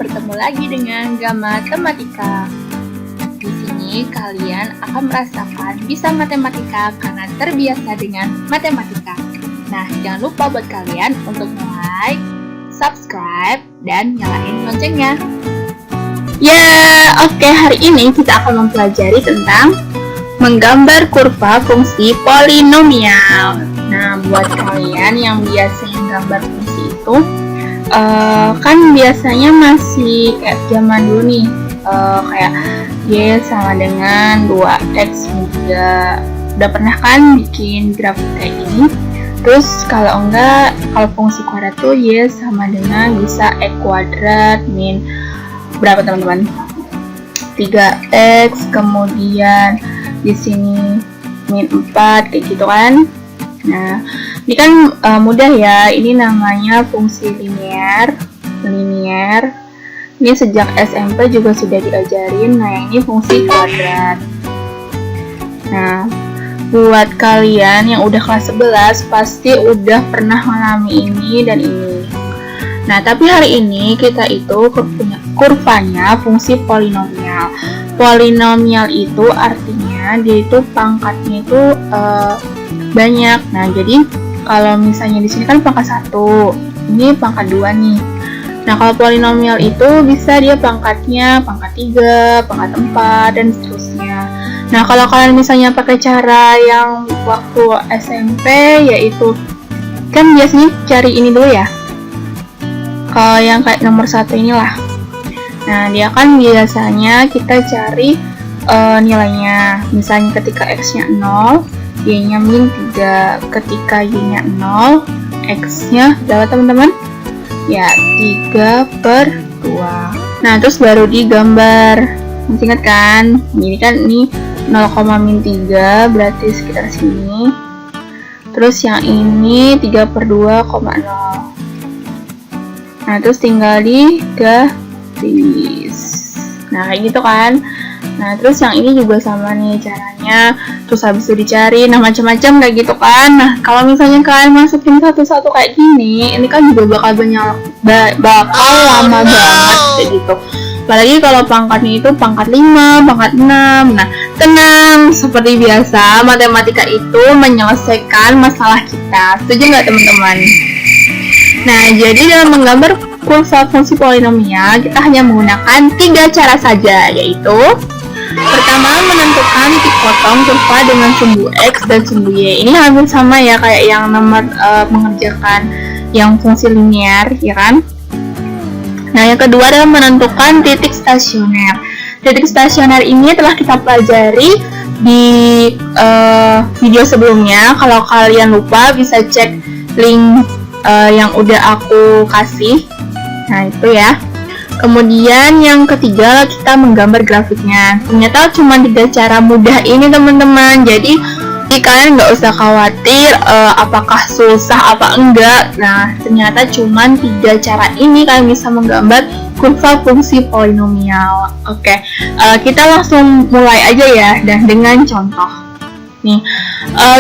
bertemu lagi dengan Gamatematika. Di sini kalian akan merasakan bisa matematika karena terbiasa dengan matematika. Nah, jangan lupa buat kalian untuk like, subscribe, dan nyalain loncengnya. Oke, hari ini kita akan mempelajari tentang menggambar kurva fungsi polinomial. Nah, buat kalian yang biasa gambar fungsi itu, kan biasanya masih kayak zaman dulu nih, kayak Y sama dengan 2X juga. Udah pernah kan bikin grafik kayak gini? Terus kalau enggak, kalau fungsi kuadrat tuh Y sama dengan bisa X kuadrat min berapa teman-teman? 3X, kemudian di sini min 4 kayak gitu kan. Nah, ini kan mudah ya. Ini namanya fungsi linear. Ini sejak SMP juga sudah diajarin. Nah, yang ini fungsi kuadrat. Nah, buat kalian yang udah kelas 11 pasti udah pernah mengalami ini dan ini. Nah, tapi hari ini kita itu kurvanya fungsi polinomial. Polinomial itu artinya dia itu pangkatnya itu banyak. Nah, jadi kalau misalnya di sini kan pangkat 1, ini pangkat 2 nih. Nah, kalau polinomial itu bisa dia pangkatnya pangkat 3, pangkat 4, dan seterusnya. Nah, kalau kalian misalnya pakai cara yang waktu SMP, yaitu kan biasanya cari ini dulu ya. Kalau yang kayak nomor 1 inilah. Nah, dia kan biasanya kita cari nilainya. Misalnya ketika X-nya 0, Y-nya min 3, ketika Y-nya 0, X-nya berapa teman-teman? Ya, 3/2. Nah, terus baru digambar. Masih ingat kan? Ini kan ini 0,-3 berarti sekitar sini. Terus yang ini 3/2,0. Nah, terus tinggal digaris. Nah, kayak gitu kan. Nah, terus yang ini juga sama nih caranya. Terus habis itu dicari, nah macam-macam kayak gitu kan. Nah, kalau misalnya kalian masukin satu-satu kayak gini, ini kan juga bakal lama banget kayak gitu. Apalagi kalau pangkatnya itu pangkat 5, pangkat 6. Nah, tenang, seperti biasa, matematika itu menyelesaikan masalah kita. Setuju nggak teman-teman? Nah, jadi dalam menggambar kurva fungsi polinomial, kita hanya menggunakan 3 cara saja, yaitu pertama, menentukan titik potong kurva dengan sumbu X dan sumbu Y. Ini hampir sama ya kayak yang nomor mengerjakan yang fungsi linear, ya kan? Nah, yang kedua adalah menentukan titik stasioner. Titik stasioner ini telah kita pelajari di video sebelumnya. Kalau kalian lupa, bisa cek link yang udah aku kasih. Nah, itu ya. Kemudian yang ketiga, kita menggambar grafiknya. Ternyata cuma 3 cara mudah ini teman-teman. Jadi kalian nggak usah khawatir apakah susah apa enggak. Nah, ternyata cuma 3 cara ini kalian bisa menggambar kurva fungsi polinomial. Oke, kita langsung mulai aja ya, dan dengan contoh. Nih,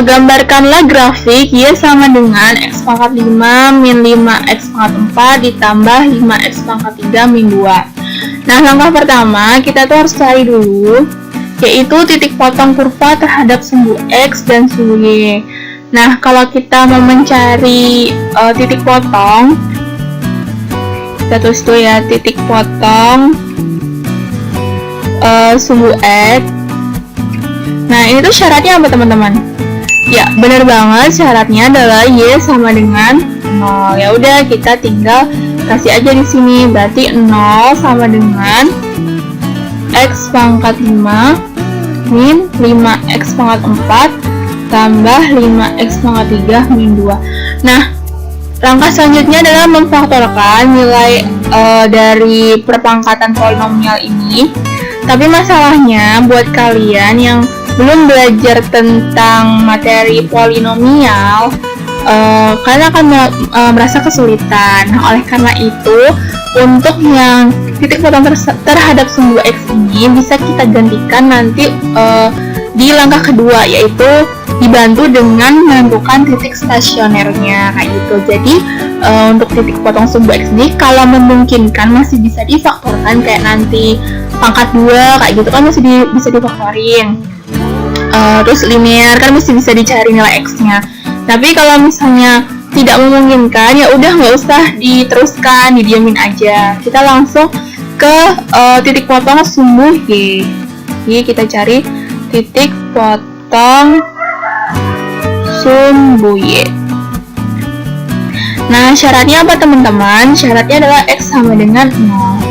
gambarkanlah grafik Y sama dengan X pangkat 5 min 5X pangkat 4 ditambah 5X pangkat 3 min 2. Nah, langkah pertama kita tuh harus cari dulu, yaitu titik potong kurva terhadap sumbu X dan sumbu Y. Nah, kalau kita mau mencari titik potong, kita tulis tuh ya, titik potong sumbu X. Nah, ini tuh syaratnya apa teman-teman? Ya, benar banget, syaratnya adalah Y sama dengan 0. Ya udah, kita tinggal kasih aja di sini. Berarti 0 sama dengan X pangkat 5 min 5X pangkat 4 tambah 5X pangkat 3 min 2. Nah, langkah selanjutnya adalah memfaktorkan nilai dari perpangkatan polinomial ini. Tapi masalahnya buat kalian yang belum belajar tentang materi polinomial, kalian akan merasa kesulitan. Nah, oleh karena itu, untuk yang titik potong terhadap sumbu X ini bisa kita gantikan nanti di langkah kedua, yaitu dibantu dengan menentukan titik stasionernya kayak gitu. Jadi untuk titik potong sumbu X ini kalau memungkinkan masih bisa difaktorkan, kayak nanti pangkat 2 kayak gitu kan masih bisa difaktorin. Terus linear kan masih bisa dicari nilai X-nya. Tapi kalau misalnya tidak memungkinkan, ya udah nggak usah diteruskan, didiamin aja. Kita langsung ke titik potong sumbu Y. Jadi kita cari titik potong sumbu Y. Nah, syaratnya apa teman-teman? Syaratnya adalah X sama dengan 0.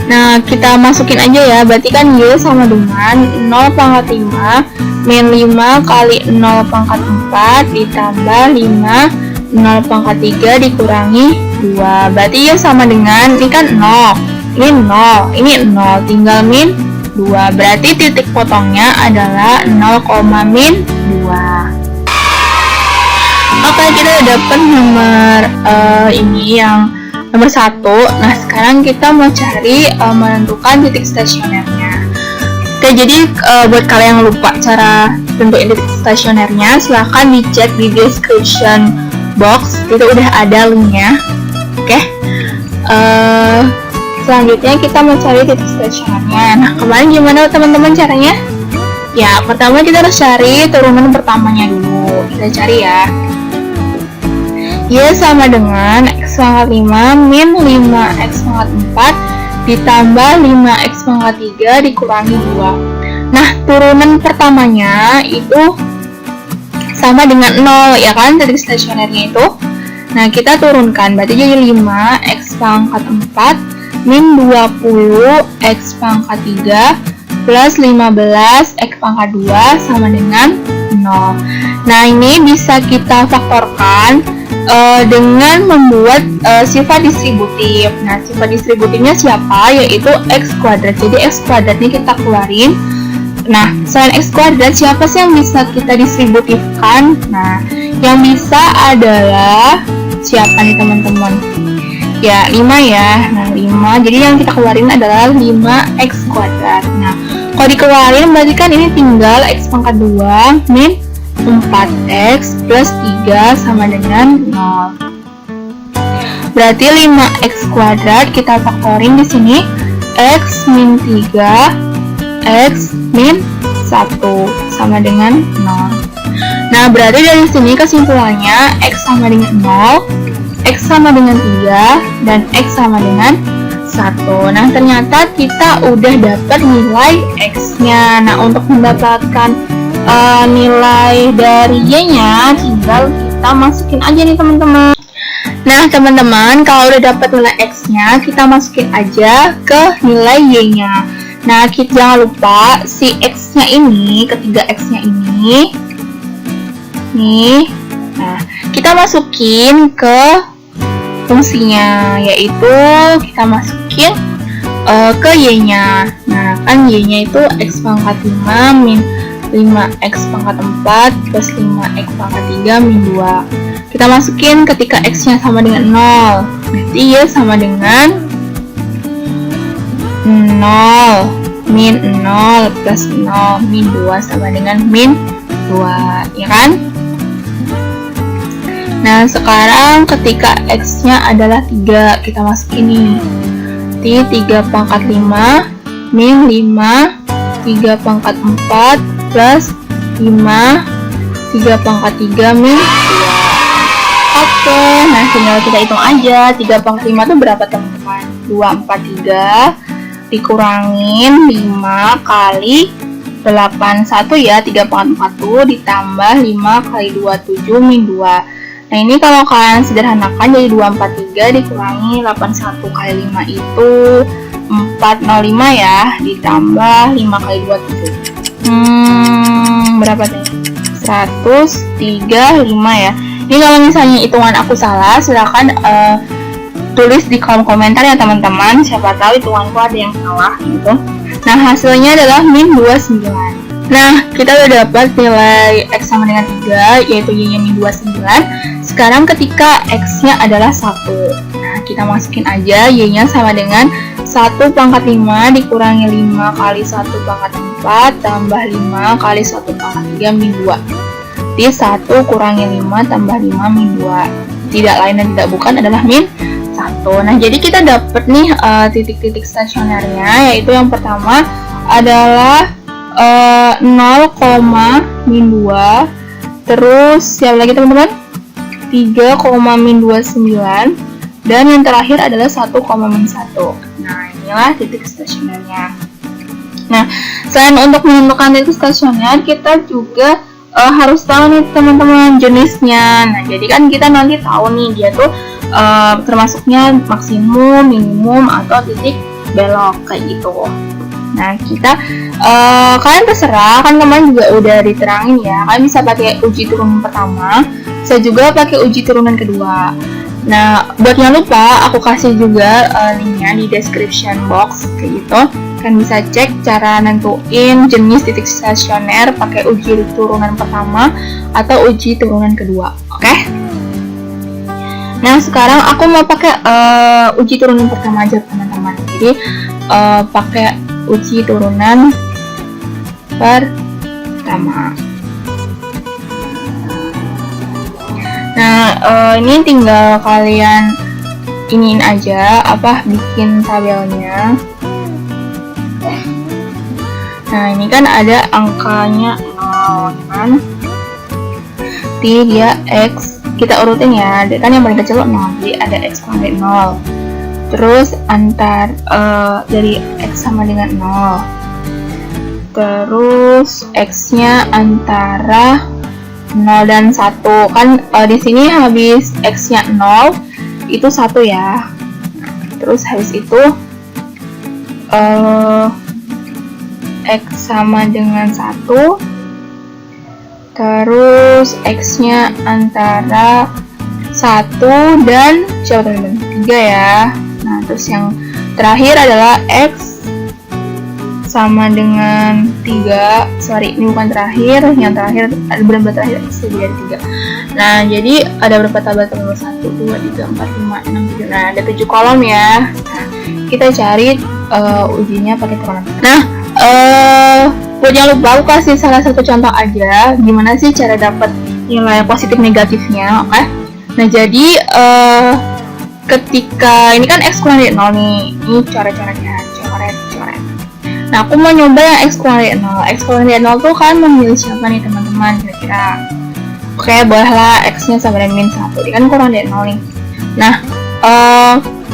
Nah, kita masukin aja ya. Berarti kan Y sama dengan 0 pangkat 5 min 5 kali 0 pangkat 4 ditambah 5 0 pangkat 3 dikurangi 2. Berarti Y sama dengan, ini kan 0, ini 0, ini 0, tinggal min 2. Berarti titik potongnya adalah 0, min 2. Oke, kita udah dapat nomor ini yang nomor 1. Nah, sekarang kita mau cari menentukan titik stasionernya. Oke, jadi buat kalian yang lupa cara tentuin titik stasionernya, silahkan dicek di description box, itu udah ada linknya. Oke, selanjutnya kita mau cari titik stasionernya. Nah, kemarin gimana teman-teman caranya? Ya, pertama kita harus cari turunan pertamanya dulu. Kita cari ya. Y sama dengan X pangkat 5 min 5X pangkat 4 ditambah 5X pangkat 3 dikurangi 2. Nah, turunan pertamanya itu sama dengan 0, ya kan, titik stasionernya itu. Nah, kita turunkan, berarti jadi 5X pangkat 4 min 20X pangkat 3 plus 15X pangkat 2 sama dengan 0. Nah, ini bisa kita faktorkan dengan membuat sifat distributif. Nah, sifat distributifnya siapa? Yaitu X kuadrat. Jadi X kuadratnya kita keluarin. Nah, selain X kuadrat, siapa sih yang bisa kita distributifkan? Nah, yang bisa adalah siapa nih teman-teman? Ya, 5 ya. Nah, 5. Jadi yang kita keluarin adalah 5X kuadrat. Nah, kalau dikeluarin berarti kan ini tinggal X pangkat 2 min 4X plus 3 sama dengan 0. Berarti 5X kuadrat kita faktorin di sini X min 3 X min 1 sama dengan 0. Nah, berarti dari sini kesimpulannya X sama dengan 0, X sama dengan 3, dan X sama dengan 1. Nah, ternyata kita udah dapat nilai X-nya. Nah, untuk mendapatkan nilai dari Y-nya, tinggal kita masukin aja nih teman-teman. Nah, teman-teman, kalau udah dapat nilai X-nya, kita masukin aja ke nilai Y-nya. Nah, kita jangan lupa si X-nya ini, ketiga X-nya ini nih. Nah, kita masukin ke fungsinya, yaitu kita masukin ke Y-nya. Nah, kan Y-nya itu X pangkat 5 min 5X pangkat 4 plus 5X pangkat 3 min 2. Kita masukin ketika X-nya sama dengan 0. Berarti Y sama dengan 0 min 0 plus 0 min 2 sama dengan min 2, ya kan? Nah, sekarang ketika X-nya adalah 3, kita masukin nih. Berarti 3 pangkat 5 min 5 3 pangkat 4 plus 5 3 pangkat 3 min 2. Oke, nah tinggal kita hitung aja. 3 pangkat 5 itu berapa teman-teman? 243 dikurangin 5 kali 81 ya, 3 pangkat 40 ditambah 5 kali 27 min 2. Nah, ini kalau kalian sederhanakan jadi 243 dikurangi 81 kali 5 itu 405 ya, ditambah 5 kali 27. Berapa tadi? 135 ya. Ini kalau misalnya hitungan aku salah, silakan tulis di kolom komentar ya teman-teman. Siapa tahu hitunganku ada yang salah gitu. Nah, hasilnya adalah min 29. Nah, kita udah dapat nilai X sama dengan 3, yaitu Y-nya min 29. Sekarang ketika X-nya adalah 1. Nah, kita masukin aja Y-nya sama dengan 1 pangkat 5 dikurangi 5 kali 1 pangkat 4 tambah 5 kali 1 pangkat 3 min 2. berarti 1 kurangi 5 tambah 5 min 2. Tidak lain dan tidak bukan adalah min 1. Nah, jadi kita dapat nih titik-titik stasionernya, yaitu yang pertama adalah 0, min 2. Terus siapa lagi teman-teman? 3, min 29. Dan yang terakhir adalah 1, min 1. Nah, inilah titik stasionernya. Nah, selain untuk menentukan titik stasioner, kita juga harus tahu nih teman-teman jenisnya. Nah, jadi kan kita nanti tahu nih dia tuh termasuknya maksimum, minimum, atau titik belok kayak gitu. Nah, kita kalian terserah, kan kemarin juga udah diterangin ya. Kalian bisa pakai uji turunan pertama, bisa juga pakai uji turunan kedua. Nah, buat yang lupa, aku kasih juga linknya di description box kayak gitu. Kalian bisa cek cara nentuin jenis titik stasioner pakai uji turunan pertama atau uji turunan kedua. Oke? Nah, sekarang aku mau pakai uji turunan pertama aja teman-teman. Jadi pakai uji turunan pertama. Nah, ini tinggal kalian iniin aja bikin tabelnya. Nah, ini kan ada angkanya 0 kan. Jadi dia X, kita urutin ya. Dia kan yang paling kecil 0. Jadi ada X sama dengan 0. Terus dari X sama dengan 0. Terus X-nya antara 0 dan 1. Kan di sini habis X-nya 0 itu 1 ya. Terus habis itu X sama dengan 1. Terus X-nya antara 1 dan siapa teman-teman? 3 ya. Nah, terus yang terakhir adalah X sama dengan 3. Sorry, ini bukan terakhir. Yang terakhir, benar-benar terakhir X lebih dari 3. Nah, jadi ada berapa tabel teman-teman? 1, 2, 3, 4, 5, 6, 7. Nah, ada 7 kolom ya. Nah, kita cari ujinya pakai turunan. Nah, buat yang lupa, aku kasih salah satu contoh aja gimana sih cara dapat nilai positif negatifnya. Oke? Nah, jadi ketika ini kan X kurang dari 0 nih, ini coret-coretnya, coret. Nah, aku mau nyoba yang X kurang dari 0. X kurang dari 0 tuh kan memilih siapa nih teman-teman kira-kira? Oke, bolehlah X-nya sama dengan min 1. Ini kan kurang dari 0 nih. Nah,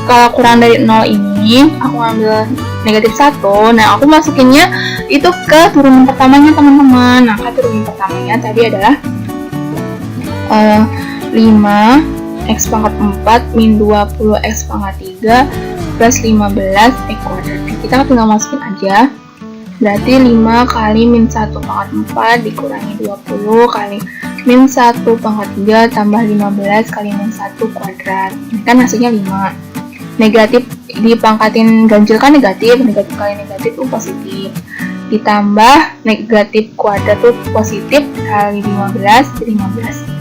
kalau kurang dari 0 ini aku ambil negatif 1. Nah, aku masukinnya itu ke turunan pertamanya teman-teman. Nah, ke turunan pertamanya tadi adalah 5 X pangkat 4 min 20 X pangkat 3 plus 15 X kuadrat. Kita tinggal masukin aja. Berarti 5 kali min 1 pangkat 4 dikurangi 20 kali min 1 pangkat 3 tambah 15 kali min 1 kuadrat. Ini kan hasilnya 5. Negatif dipangkatin ganjil kan negatif kali negatif itu positif. Ditambah negatif kuadrat itu positif kali 15 jadi 15.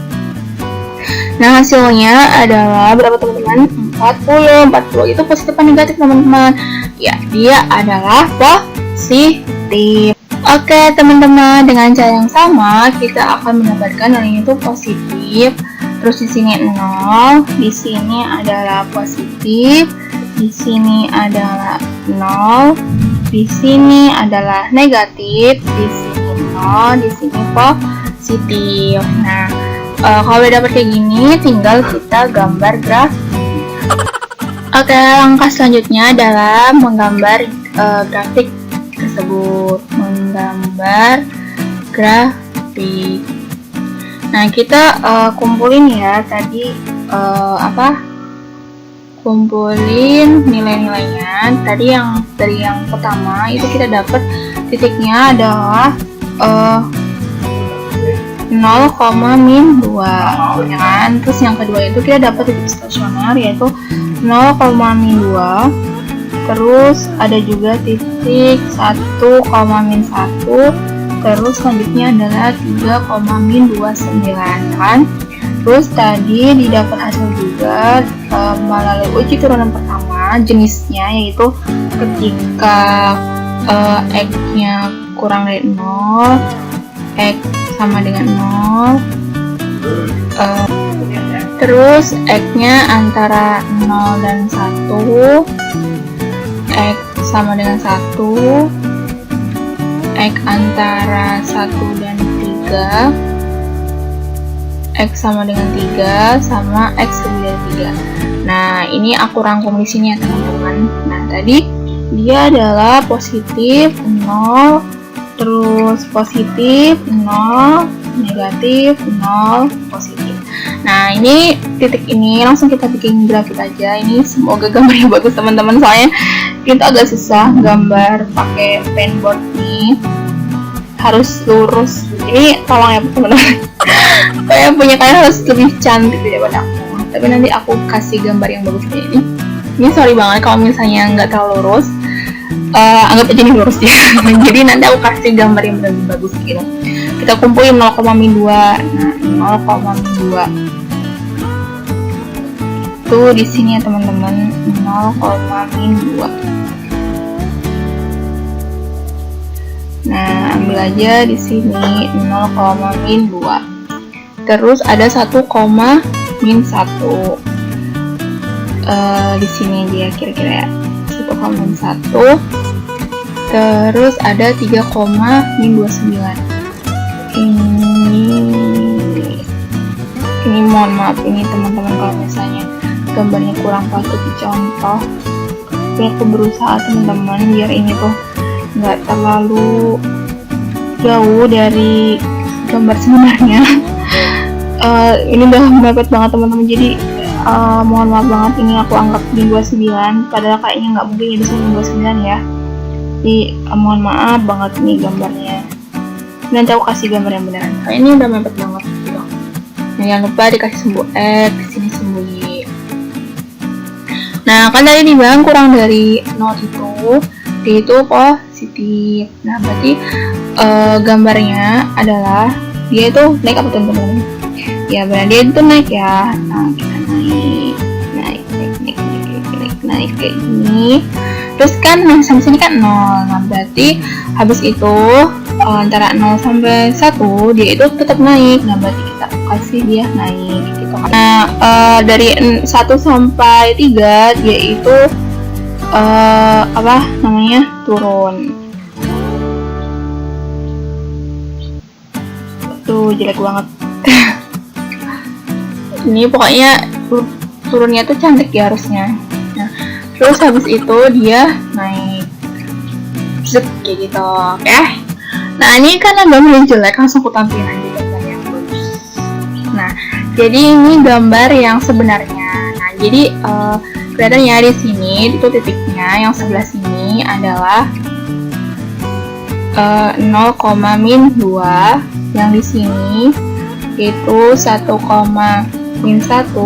Nah, hasilnya adalah berapa teman-teman? 40 itu positif atau negatif teman-teman? Ya, dia adalah positif. Oke teman-teman, dengan cara yang sama kita akan mendapatkan nilainya itu positif. Terus di sini 0, di sini adalah positif, di sini adalah 0, di sini adalah negatif, di sini 0, di sini positif. Nah, kalau udah dapet kayak gini, tinggal kita gambar grafik. Oke, langkah selanjutnya adalah menggambar grafik tersebut. Menggambar grafik. Nah, kita kumpulin ya tadi kumpulin nilai-nilainya. Tadi dari yang pertama itu kita dapat titiknya adalah 0, min 2 ya kan. Terus yang kedua itu kita dapat titik stasioner yaitu 0, min 2. Terus ada juga titik 1, min 1. Terus selanjutnya adalah 3, min 29 kan. Terus tadi didapat hasil juga melalui uji turunan pertama jenisnya, yaitu ketika X-nya kurang dari 0 X sama dengan 0. Terus X-nya antara 0 dan 1, X sama dengan 1, X antara 1 dan 3, X sama dengan 3, sama X lebih dari 3. Nah, ini aku rangkum di sini ya teman-teman. Nah, tadi dia adalah positif 0, terus positif 0, negatif 0, positif. Nah, ini titik ini langsung kita bikin grafik aja. Ini semoga gambarnya bagus teman-teman, soalnya itu agak susah gambar pakai penboard nih, harus lurus. Ini tolong ya teman-teman, saya punya kalian harus lebih cantik daripada aku. Tapi nanti aku kasih gambar yang bagus kayak ini. Ini sorry banget kalau misalnya nggak terlalu lurus, anggap aja ini lurus ya. Jadi nanti aku kasih gambar yang lebih bagus gitu. Kita kumpulin 0,-2. Nah, 0,-2 tuh di sini ya teman-teman, 0,-2. Nah, ambil aja di sini 0,-2. Terus ada 1,-1. Di sini dia kira-kira ya, 1,-1. Terus ada 3,-29. Ini mohon maaf ini teman-teman kalau misalnya gambarnya kurang patut dicontoh, tapi aku berusaha teman-teman biar ini tuh nggak terlalu jauh dari gambar sebenarnya. Ini udah mepet banget teman-teman, jadi mohon maaf banget ini aku anggap di 29, padahal kayaknya nggak mungkin ya bisa 29 ya. Jadi mohon maaf banget nih gambarnya. Nanti aku kasih gambar yang beneran. Kayak ini udah mepet banget gitu. Nah, jangan lupa dikasih sumbu X, sini sumbu Y. Nah, kan tadi dibilang kurang dari 0 itu positif. Nah, berarti gambarnya ability dia itu naik apa teman-teman? Ya, benar dia itu naik ya. Nah, kita naik kayak gini. Terus kan sampai sini kan 0. Nah, berarti habis itu antara 0 sampai 1 dia itu tetap naik. Nah, berarti kita kasih dia naik gitu. Nah, dari 1 sampai 3 dia itu turun. Tuh jelek banget. Ini pokoknya turunnya tuh cantik ya harusnya. Nah, terus habis itu dia naik kayak gitu, oke? Nah, ini karena gambarnya jelek, langsung aku tampilin aja gambar yang bagus. Nah, jadi ini gambar yang sebenarnya. Nah, jadi kelihatannya di sini itu titiknya yang sebelah sini adalah 0,-2, yang di sini itu 1,-1,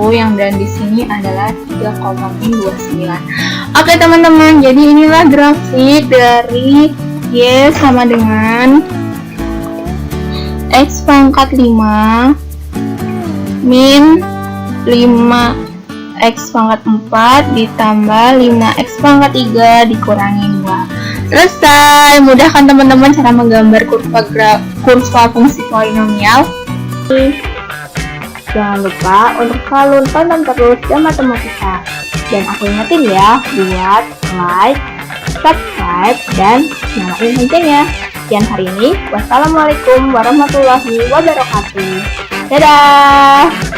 yang dan di sini adalah 3,-29. Oke teman-teman, jadi inilah grafik dari Y sama dengan X pangkat 5 min 5X pangkat 4 ditambah 5X pangkat 3 dikurangi 2. Selesai. Mudah kan teman-teman cara menggambar kurva fungsi polinomial? Jangan lupa untuk selalu tonton terus Jam Matematika. Dan aku ingetin ya, buat like, subscribe, dan nyalain loncengnya. Sekian hari ini. Wassalamualaikum warahmatullahi wabarakatuh. Dadah!